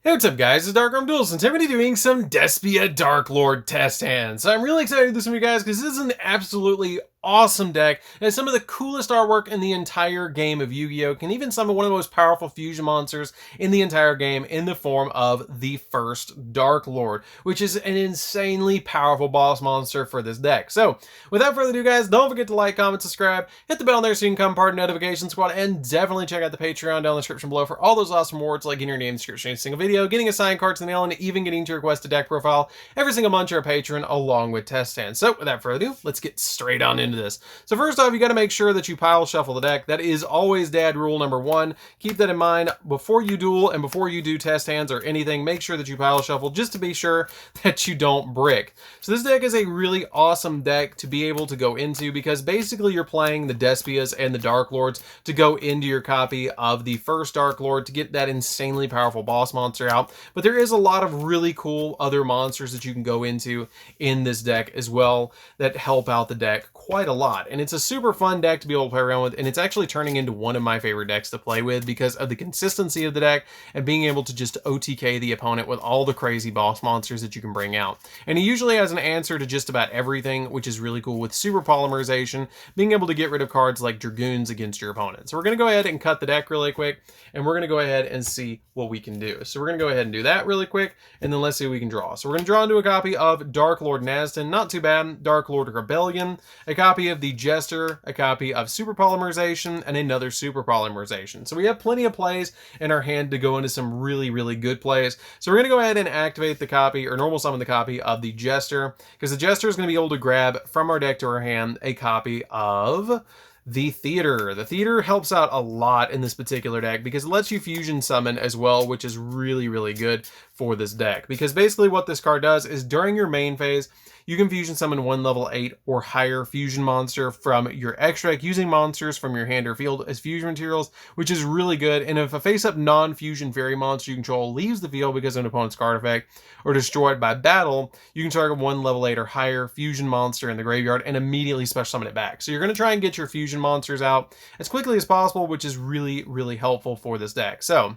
Hey, what's up guys, it's DarkArmedDuelist, and today we're going to be doing some Despia Darklord test hands. So I'm really excited to do this with you guys because this is an absolutely awesome deck. It has some of the coolest artwork in the entire game of Yu-Gi-Oh! Can even summon one of the most powerful fusion monsters in the entire game in the form of the first Darklord, which is an insanely powerful boss monster for this deck. So without further ado guys, don't forget to like, comment, subscribe, hit the bell there so you can become part of the notification squad, and definitely check out the Patreon down in the description below for all those awesome rewards like getting your name in the description of a single video, getting a signed card to the nail, and even getting to request a deck profile every single month you're a patron along with test hands. So without further ado, let's get straight on into this. So first off, you got to make sure that you pile shuffle the deck. That is always dad rule number one. Keep that in mind before you duel and before you do test hands or anything. Make sure that you pile shuffle just to be sure that you don't brick. So this deck is a really awesome deck to be able to go into because basically you're playing the Despias and the Darklords to go into your copy of the first Darklord to get that insanely powerful boss monster out. But there is a lot of really cool other monsters that you can go into in this deck as well that help out the deck quite a lot. And it's a super fun deck to be able to play around with, and it's actually turning into one of my favorite decks to play with because of the consistency of the deck and being able to just OTK the opponent with all the crazy boss monsters that you can bring out. And he usually has an answer to just about everything, which is really cool with super polymerization, being able to get rid of cards like Dragoons against your opponent. So we're going to go ahead and cut the deck really quick, and we're going to go ahead and see what we can do. So we're going to go ahead and do that really quick, and then let's see what we can draw. So we're going to draw into a copy of Darklord Nazdan, not too bad, Darklord Rebellion, a copy of the Jester, a copy of Super Polymerization, and another Super Polymerization. So we have plenty of plays in our hand to go into some really, really good plays. So we're going to go ahead and activate the copy, or normal summon the copy of the Jester, because the Jester is going to be able to grab from our deck to our hand a copy of the Theater. The Theater helps out a lot in this particular deck because it lets you fusion summon as well, which is really, really good for this deck. Because basically what this card does is during your main phase, you can fusion summon one level 8 or higher fusion monster from your extra deck using monsters from your hand or field as fusion materials, which is really good. And if a face-up non-fusion fairy monster you control leaves the field because of an opponent's card effect or destroyed by battle, you can target one level 8 or higher fusion monster in the graveyard and immediately special summon it back. So you're going to try and get your fusion monsters out as quickly as possible, which is really, really helpful for this deck. So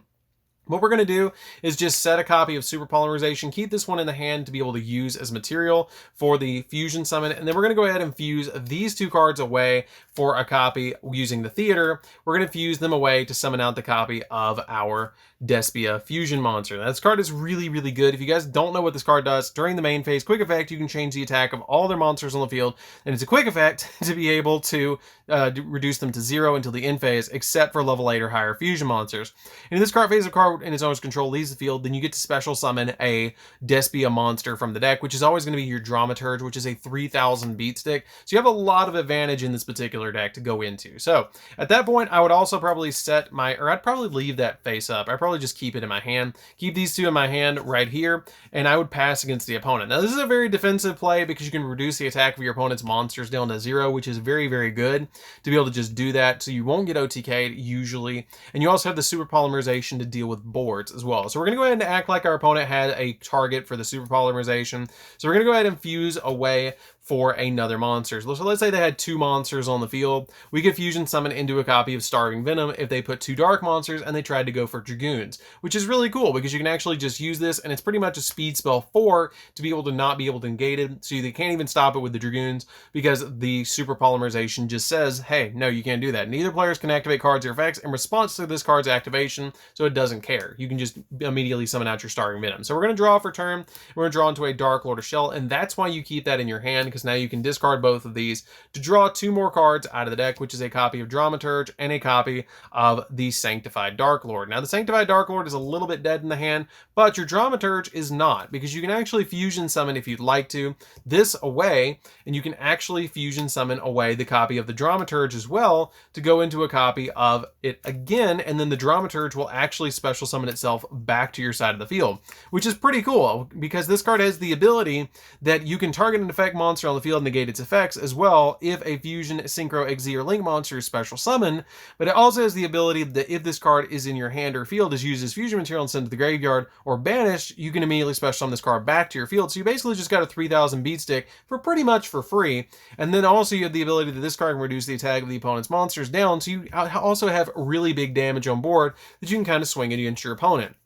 what we're going to do is just set a copy of Super Polymerization, keep this one in the hand to be able to use as material for the fusion summon, and then we're going to go ahead and fuse these two cards away for a copy using the Theater. We're going to fuse them away to summon out the copy of our Despia fusion monster. Now, this card is really, really good. If you guys don't know what this card does, during the main phase, quick effect, you can change the attack of all their monsters on the field, and it's a quick effect to be able to reduce them to 0 until the end phase, except for level 8 or higher fusion monsters. And in this card phase, a card in its owner's control leaves the field, then you get to special summon a Despia monster from the deck, which is always going to be your Dramaturge, which is a 3000 beat stick. So you have a lot of advantage in this particular deck to go into. So at that point, I would also probably set my, or I'd probably leave that face up. I'd probably just keep it in my hand, keep these two in my hand right here, and I would pass against the opponent. Now this is a very defensive play because you can reduce the attack of your opponent's monsters down to 0, which is very, very good to be able to just do that, so you won't get OTK'd usually. And you also have the Super Polymerization to deal with boards as well. So we're going to go ahead and act like our opponent had a target for the Super Polymerization. So we're going to go ahead and fuse away for another monster. So let's say they had 2 monsters on the field. We could fusion summon into a copy of Starving Venom if they put 2 dark monsters and they tried to go for Dragoons, which is really cool because you can actually just use this, and it's pretty much a speed spell 4 to be able to not be able to negate it. So they can't even stop it with the Dragoons because the Super Polymerization just says, hey, no, you can't do that. Neither players can activate cards or effects in response to this card's activation, so it doesn't care. You can just immediately summon out your Starving Venom. So we're going to draw for turn. We're going to draw into a Darklord or Shell, and that's why you keep that in your hand, because now you can discard both of these to draw 2 more cards out of the deck, which is a copy of Dramaturge and a copy of the Sanctified Darklord. Now the Sanctified Darklord is a little bit dead in the hand, but your Dramaturge is not, because you can actually fusion summon, if you'd like to, this away, and you can actually fusion summon away the copy of the Dramaturge as well to go into a copy of it again, and then the Dramaturge will actually special summon itself back to your side of the field, which is pretty cool because this card has the ability that you can target an effect monster on the field and negate its effects as well if a fusion, synchro, XZ, or link monster is special summon. But it also has the ability that if this card is in your hand or field, is used as fusion material and sent to the graveyard or banished, you can immediately special summon this card back to your field. So you basically just got a 3000 beat stick for pretty much for free. And then also you have the ability that this card can reduce the attack of the opponent's monsters down, so you also have really big damage on board that you can kind of swing against your opponent.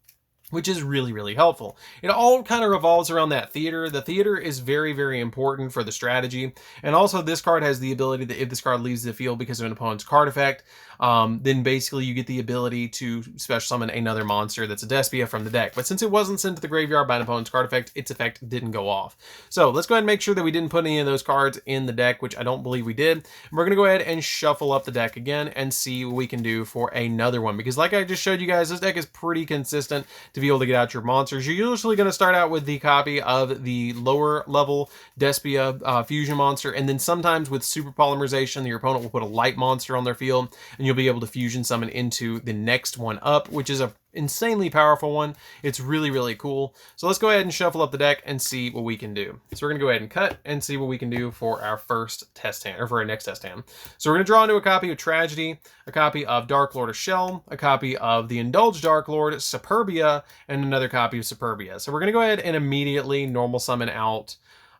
which is really, really helpful. It all kind of revolves around that theater. The theater is very, very important for the strategy. And also this card has the ability that if this card leaves the field because of an opponent's card effect, then basically you get the ability to special summon another monster that's a Despia from the deck. But since it wasn't sent to the graveyard by an opponent's card effect, its effect didn't go off. So let's go ahead and make sure that we didn't put any of those cards in the deck, which I don't believe we did. And we're going to go ahead and shuffle up the deck again and see what we can do for another one. Because like I just showed you guys, this deck is pretty consistent to be able to get out your monsters. You're usually going to start out with the copy of the lower level Despia fusion monster, and then sometimes with super polymerization, your opponent will put a light monster on their field, and you'll be able to fusion summon into the next one up, which is a insanely powerful one. It's really, really cool. So let's go ahead and shuffle up the deck and see what we can do. So we're going to go ahead and cut and see what we can do for our first test hand, or for our next test hand. So we're going to draw into a copy of Tragedy, a copy of Darklord of Shell, a copy of the Indulged Darklord, Superbia, and another copy of Superbia. So we're going to go ahead and immediately normal summon out.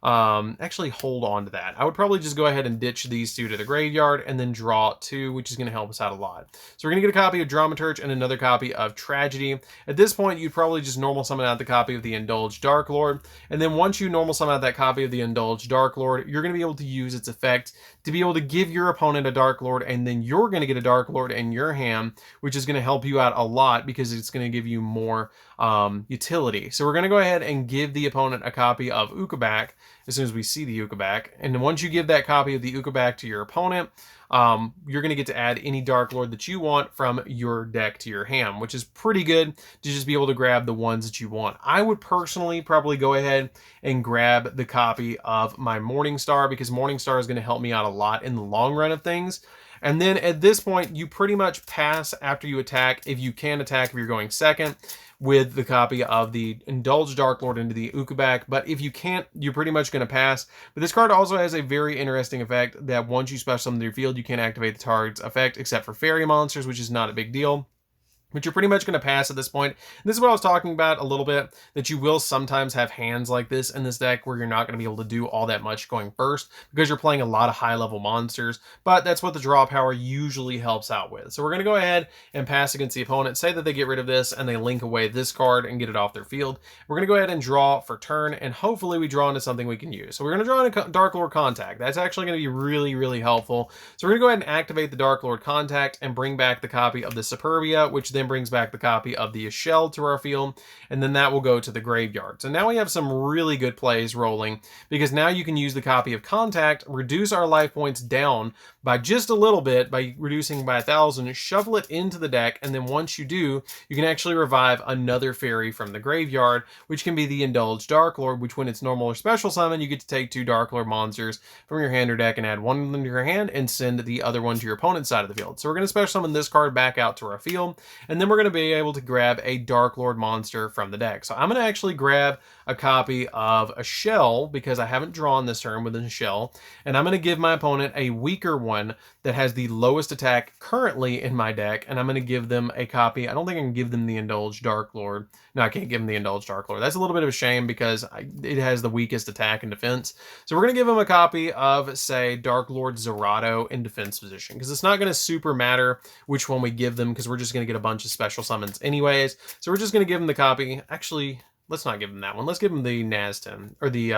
Actually hold on to that. I would probably just go ahead and ditch these two to the graveyard and then draw two, which is going to help us out a lot. So we're going to get a copy of Dramaturge and another copy of Tragedy. At this point, you'd probably just normal summon out the copy of the Indulged Darklord. And then once you normal summon out that copy of the Indulged Darklord, you're going to be able to use its effect to be able to give your opponent a Darklord, and then you're going to get a Darklord in your hand, which is going to help you out a lot because it's going to give you more utility. So we're going to go ahead and give the opponent a copy of Ukabak as soon as we see the Ukabak. And then once you give that copy of the Ukabak to your opponent, you're going to get to add any Darklord that you want from your deck to your hand, which is pretty good to just be able to grab the ones that you want. I would personally probably go ahead and grab the copy of my Morningstar, because Morningstar is going to help me out a lot in the long run of things. And then at this point, you pretty much pass after you attack, if you can attack if you're going second, with the copy of the Indulged Darklord into the Ukabak. But if you can't, you're pretty much going to pass. But this card also has a very interesting effect that once you special summon your field, you can't activate the target's effect except for fairy monsters, which is not a big deal. But you're pretty much going to pass at this point. And this is what I was talking about a little bit, that you will sometimes have hands like this in this deck where you're not going to be able to do all that much going first because you're playing a lot of high-level monsters, but that's what the draw power usually helps out with. So we're going to go ahead and pass against the opponent, say that they get rid of this and they link away this card and get it off their field. We're going to go ahead and draw for turn, and hopefully we draw into something we can use. So we're going to draw into Darklord Contact. That's actually going to be really, really helpful. So we're going to go ahead and activate the Darklord Contact and bring back the copy of the Superbia, which then brings back the copy of the Shell to our field, and then that will go to the graveyard. So now we have some really good plays rolling, because now you can use the copy of Contact, reduce our life points down by just a little bit, by reducing by 1,000, shuffle it into the deck, and then once you do, you can actually revive another fairy from the graveyard, which can be the Indulged Darklord, which when it's normal or special summon, you get to take 2 Darklord monsters from your hand or deck and add one of them to your hand and send the other one to your opponent's side of the field. So we're going to special summon this card back out to our field, and then we're going to be able to grab a Darklord monster from the deck. So I'm going to actually grab a copy of a Shell, because I haven't drawn this turn with a Shell, and I'm going to give my opponent a weaker one that has the lowest attack currently in my deck, and I'm going to give them a copy. I don't think I can give them the Indulged Darklord. No, I can't give them the Indulged Darklord. That's a little bit of a shame because it has the weakest attack and defense. So we're going to give them a copy of, say, Darklord Zerato in defense position, because it's not going to super matter which one we give them, because we're just going to get a bunch of special summons anyways. So we're just going to give them the copy. Actually, let's not give them that one. Let's give them the Nazden, or the,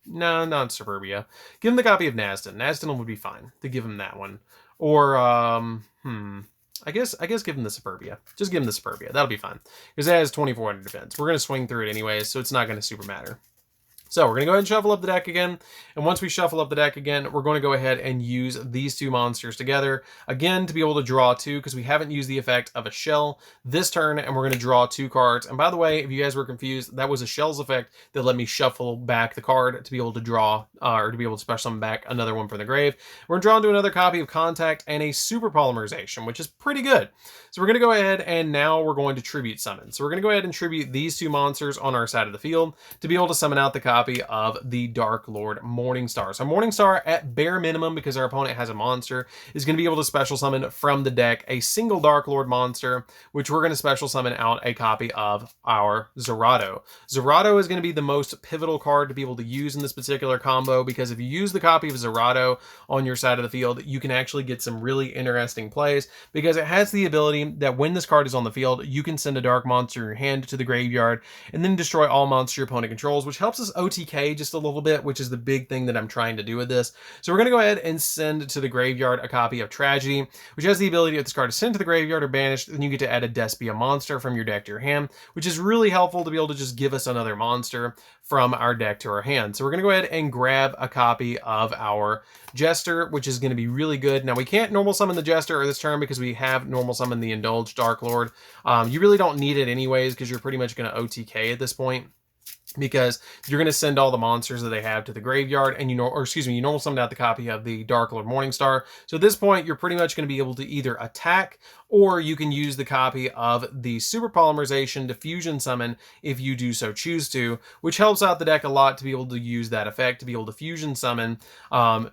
no, not Superbia. Give them the copy of Nazden. Nazden would be fine to give them that one. Or, I guess give them the Superbia. Just give them the Superbia. That'll be fine, because it has 2400 defense. We're going to swing through it anyways, so it's not going to super matter. So we're going to go ahead and shuffle up the deck again. And once we shuffle up the deck again, we're going to go ahead and use these 2 monsters together again to be able to draw 2, because we haven't used the effect of a Shell this turn, and we're going to draw 2 cards. And by the way, if you guys were confused, that was a Shell's effect that let me shuffle back the card to be able to draw, or to be able to special summon back another one from the grave. We're drawn to another copy of Contact and a Super Polymerization, which is pretty good. So we're going to go ahead and now we're going to Tribute Summon. So we're going to go ahead and tribute these 2 monsters on our side of the field to be able to summon out the copy copy of the Darklord Morningstar. So Morningstar, at bare minimum, because our opponent has a monster, is going to be able to special summon from the deck a single Darklord monster, which we're going to special summon out a copy of our Zerato. Zerato is going to be the most pivotal card to be able to use in this particular combo, because if you use the copy of Zerato on your side of the field, you can actually get some really interesting plays, because it has the ability that when this card is on the field, you can send a dark monster in your hand to the graveyard and then destroy all monsters your opponent controls, which helps us OTK just a little bit, which is the big thing that I'm trying to do with this. So we're going to go ahead and send to the graveyard a copy of Tragedy, which has the ability, if this card is sent to the graveyard or banished, then you get to add a Despia monster from your deck to your hand, which is really helpful to be able to just give us another monster from our deck to our hand. So we're going to go ahead and grab a copy of our Jester, which is going to be really good. Now, we can't normal summon the Jester this turn because we have normal summon the Indulged Darklord. You really don't need it anyways, because you're pretty much going to OTK at this point, because you're going to send all the monsters that they have to the graveyard, and you normal summon out the copy of the Darklord Morningstar. So at this point, you're pretty much going to be able to either attack, or you can use the copy of the Super Polymerization to fusion summon if you do so choose to, which helps out the deck a lot to be able to use that effect, to be able to fusion summon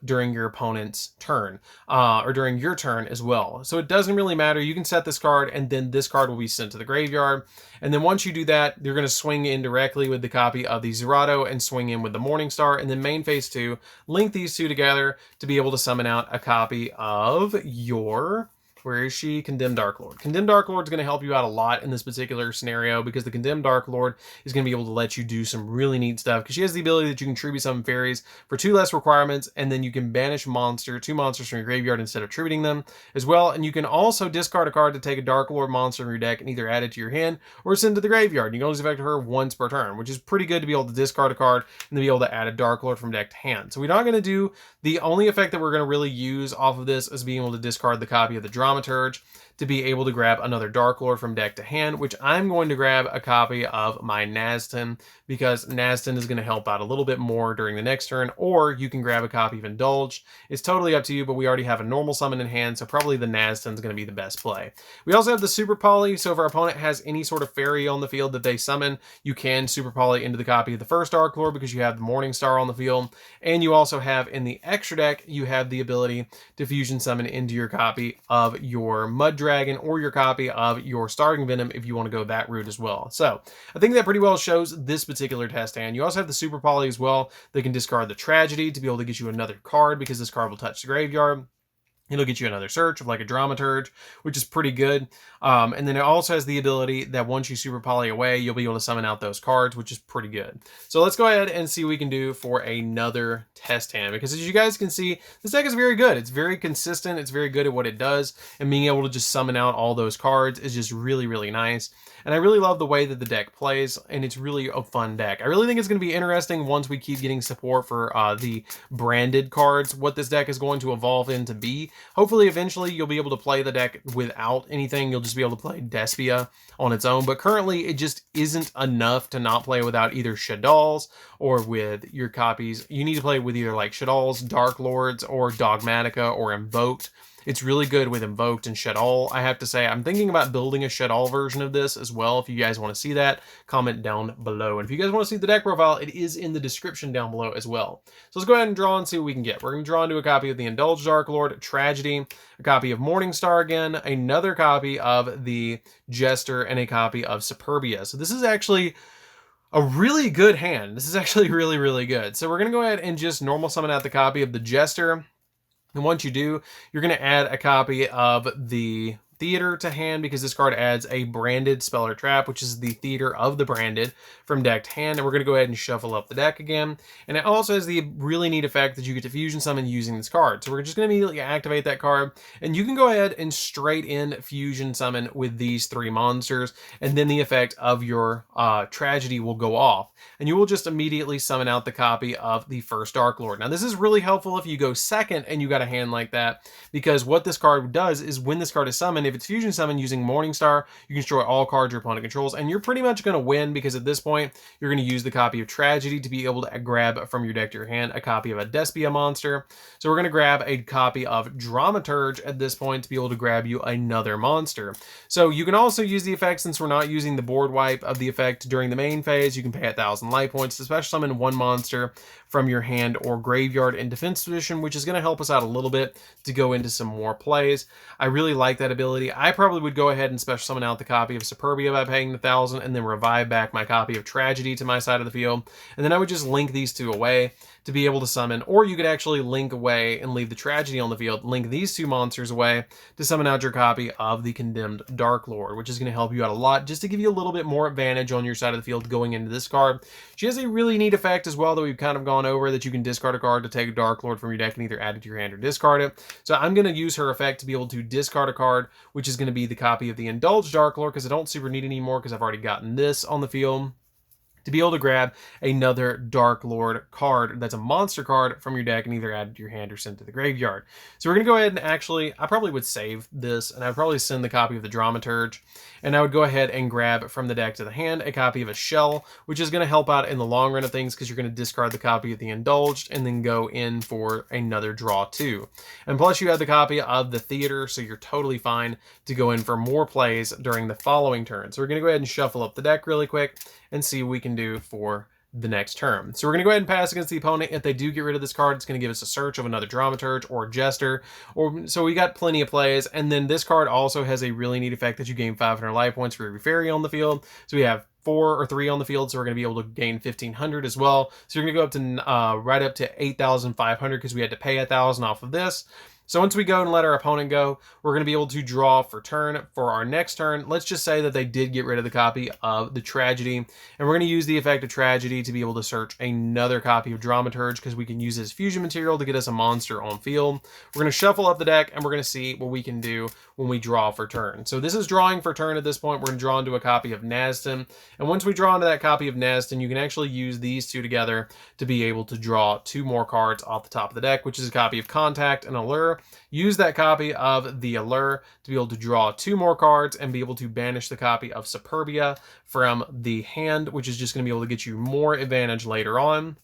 during your opponent's turn, or during your turn as well. So it doesn't really matter. You can set this card, and then this card will be sent to the graveyard. And then once you do that, you're going to swing in directly with the copy of the Zerato and swing in with the Morningstar, and then main phase 2, link these two together to be able to summon out a copy of your... Where is she? Condemned Darklord. Condemned Darklord is going to help you out a lot in this particular scenario, because the Condemned Darklord is going to be able to let you do some really neat stuff, because she has the ability that you can tribute summon fairies for 2 less requirements, and then you can banish 2 monsters from your graveyard instead of tributing them as well. And you can also discard a card to take a Darklord monster from your deck and either add it to your hand or send it to the graveyard. You can only affect her once per turn, which is pretty good to be able to discard a card and then be able to add a Darklord from deck to hand. So we're not going to do... The only effect that we're going to really use off of this is being able to discard the copy of the Dramaturge to be able to grab another Darklord from deck to hand, which I'm going to grab a copy of my Nazton, because Nazton is going to help out a little bit more during the next turn, or you can grab a copy of Indulged. It's totally up to you, but we already have a normal summon in hand, so probably the Nazton is going to be the best play. We also have the Super Poly, so if our opponent has any sort of fairy on the field that they summon, you can Super Poly into the copy of the first Darklord, because you have the Morningstar on the field, and you also have in the extra deck, you have the ability to fusion summon into your copy of your Mud Dragon or your copy of your Starting Venom if you want to go that route as well. So I think that pretty well shows this particular test hand. You also have the Super Poly as well. They can discard the Tragedy to be able to get you another card, because this card will touch the graveyard. It'll get you another search of like a Dramaturge, which is pretty good. And then it also has the ability that once you Super Poly away, you'll be able to summon out those cards, which is pretty good. So let's go ahead and see what we can do for another test hand, because as you guys can see, this deck is very good. It's very consistent. It's very good at what it does. And being able to just summon out all those cards is just really, really nice. And I really love the way that the deck plays, and it's really a fun deck. I really think it's going to be interesting once we keep getting support for the branded cards, what this deck is going to evolve into be. Hopefully, eventually, you'll be able to play the deck without anything. You'll just be able to play Despia on its own, but currently, it just isn't enough to not play without either Shaddolls or with your copies. You need to play with either like Shaddolls, Darklords, or Dogmatica, or Invoked. It's really good with Invoked and Shaddol. I have to say, I'm thinking about building a Shaddol version of this as well. If you guys want to see that, comment down below. And if you guys want to see the deck profile, it is in the description down below as well. So let's go ahead and draw and see what we can get. We're going to draw into a copy of the Indulged Darklord, Tragedy, a copy of Morningstar again, another copy of the Jester, and a copy of Superbia. So this is actually a really good hand. This is actually really, really good. So we're going to go ahead and just normal summon out the copy of the Jester. And once you do, you're going to add a copy of the Theater to hand, because this card adds a branded spell or trap, which is the Theater of the branded, from deck to hand. And we're going to go ahead and shuffle up the deck again. And it also has the really neat effect that you get to fusion summon using this card. So we're just going to immediately activate that card, and you can go ahead and straight in fusion summon with these 3 monsters, and then the effect of your Tragedy will go off, and you will just immediately summon out the copy of the first Darklord. Now this is really helpful if you go second and you got a hand like that, because what this card does is when this card is summoned, if it's fusion summon using Morningstar, you can destroy all cards your opponent controls, and you're pretty much going to win because at this point, you're going to use the copy of Tragedy to be able to grab from your deck to your hand a copy of a Despia monster. So we're going to grab a copy of Dramaturge at this point to be able to grab you another monster. So you can also use the effect, since we're not using the board wipe of the effect during the main phase, you can pay 1,000 life points to special summon one monster from your hand or graveyard in defense position, which is going to help us out a little bit to go into some more plays. I really like that ability. I probably would go ahead and special summon out the copy of Superbia by paying the 1,000 and then revive back my copy of Tragedy to my side of the field. And then I would just link these two away to be able to summon, or you could actually link away and leave the Tragedy on the field, link these two monsters away to summon out your copy of the Condemned Darklord, which is going to help you out a lot just to give you a little bit more advantage on your side of the field going into this card. She has a really neat effect as well that we've kind of gone over, that you can discard a card to take a Darklord from your deck and either add it to your hand or discard it. So I'm going to use her effect to be able to discard a card, which is going to be the copy of the Indulged Darklord, because I don't super need anymore because I've already gotten this on the field, to be able to grab another Dark Lord card that's a monster card from your deck and either add it to your hand or send it to the graveyard. So we're going to go ahead and actually, I probably would save this, and I'd probably send the copy of the Dramaturge, and I would go ahead and grab from the deck to the hand a copy of a Shell, which is going to help out in the long run of things because you're going to discard the copy of the Indulged and then go in for another draw too. And plus you have the copy of the Theater, so you're totally fine to go in for more plays during the following turn. So we're going to go ahead and shuffle up the deck really quick and see what we can do for the next turn. So we're going to go ahead and pass against the opponent. If they do get rid of this card, it's going to give us a search of another Dramaturge or a Jester. So we got plenty of plays. And then this card also has a really neat effect that you gain 500 life points for every fairy on the field. So we have 4 or 3 on the field, so we're going to be able to gain 1,500 as well. So you're going to go up to right up to 8,500 because we had to pay 1,000 off of this. So once we go and let our opponent go, we're going to be able to draw for turn. For our next turn, let's just say that they did get rid of the copy of the Tragedy, and we're going to use the effect of Tragedy to be able to search another copy of Dramaturge because we can use this fusion material to get us a monster on field. We're going to shuffle up the deck, and we're going to see what we can do when we draw for turn. So this is drawing for turn at this point. We're going to draw into a copy of Nazdan, and once we draw into that copy of Nazdan, you can actually use these two together to be able to draw 2 more cards off the top of the deck, which is a copy of Contact and Allure. Use that copy of the Allure to be able to draw 2 more cards and be able to banish the copy of Superbia from the hand, which is just going to be able to get you more advantage later on.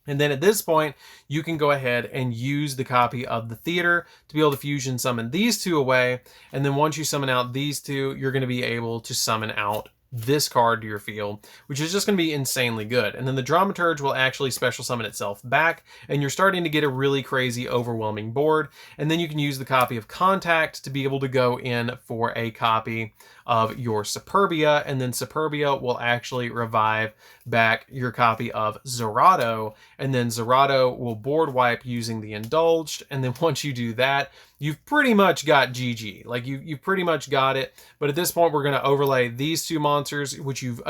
And then at this point, you can go ahead and use the copy of the Theater to be able to fusion summon these 2 away. And then once you summon out these 2, you're going to be able to summon out this card to your field, which is just going to be insanely good. And then the Dramaturge will actually special summon itself back, and you're starting to get a really crazy, overwhelming board. And then you can use the copy of Contact to be able to go in for a copy of your Superbia, and then Superbia will actually revive back your copy of Zerato, and then Zerato will board wipe using the Indulged. And then once you do that, you've pretty much got GG. Like you've pretty much got it. But at this point, we're going to overlay these 2 monsters, which you've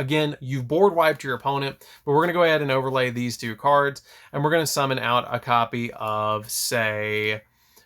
board wiped your opponent, but we're going to go ahead and overlay these 2 cards, and we're going to summon out a copy of, say,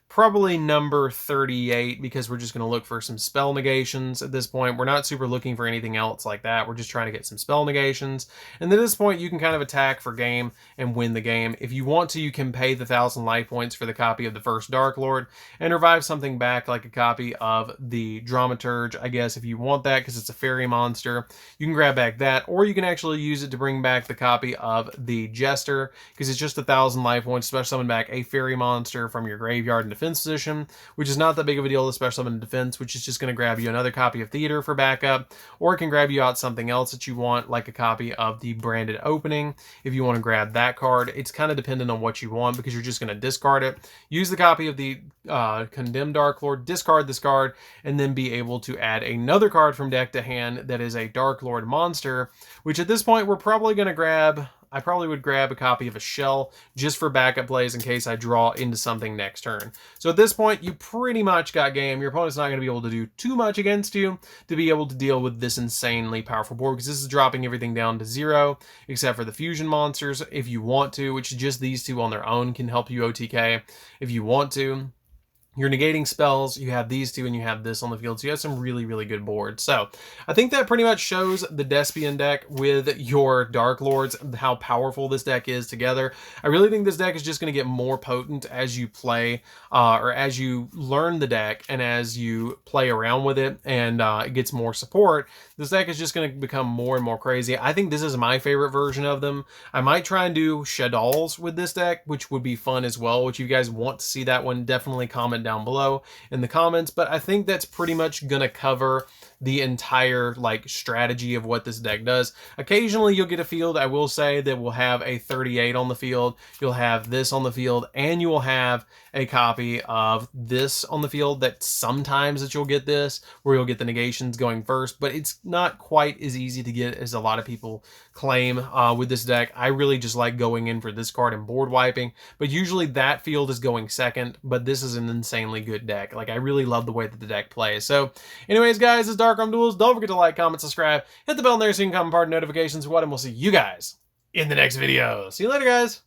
probably number 38, because we're just going to look for some spell negations at this point. We're not super looking for anything else like that. We're just trying to get some spell negations. And at this point, you can kind of attack for game and win the game. If you want to, you can pay the 1,000 life points for the copy of the first Darklord and revive something back like a copy of the Dramaturge, I guess, if you want that, because it's a fairy monster. You can grab back that, or you can actually use it to bring back the copy of the Jester, because it's just 1,000 life points, special summon back a fairy monster from your graveyard and defense position, which is not that big of a deal, especially in defense, which is just going to grab you another copy of Theater for backup, or it can grab you out something else that you want, like a copy of the Branded Opening. If you want to grab that card, it's kind of dependent on what you want, because you're just going to discard it, use the copy of the Condemned Darklord, discard this card, and then be able to add another card from deck to hand that is a Darklord monster, which at this point we're probably going to grab. I probably would grab a copy of a Shell just for backup plays in case I draw into something next turn. So at this point, you pretty much got game. Your opponent's not going to be able to do too much against you to be able to deal with this insanely powerful board, because this is dropping everything down to 0, except for the fusion monsters if you want to, which is just these 2 on their own can help you OTK if you want to. you're negating spells, you have these two, and you have this on the field. So you have some really, really good boards. So I think that pretty much shows the Despian deck with your Dark Lords, how powerful this deck is together. I really think this deck is just going to get more potent as you play, or as you learn the deck and as you play around with it, and it gets more support. This deck is just going to become more and more crazy. I think this is my favorite version of them. I might try and do Shaddolls with this deck, which would be fun as well. Which you guys want to see that one, definitely comment down below in the comments. But I think that's pretty much going to cover the entire like strategy of what this deck does. Occasionally you'll get a field, I will say, that will have a 38 on the field. You'll have this on the field, and you will have a copy of this on the field that sometimes that you'll get this, where you'll get the negations going first, but it's not quite as easy to get as a lot of people claim with this deck. I really just like going in for this card and board wiping, but usually that field is going second, but this is an insanely good deck. Like, I really love the way that the deck plays. So anyways, guys, this is DarkArmedDuelist. Don't forget to like, comment, subscribe, hit the bell in there so you can comment part notifications for what, and we'll see you guys in the next video. See you later, guys.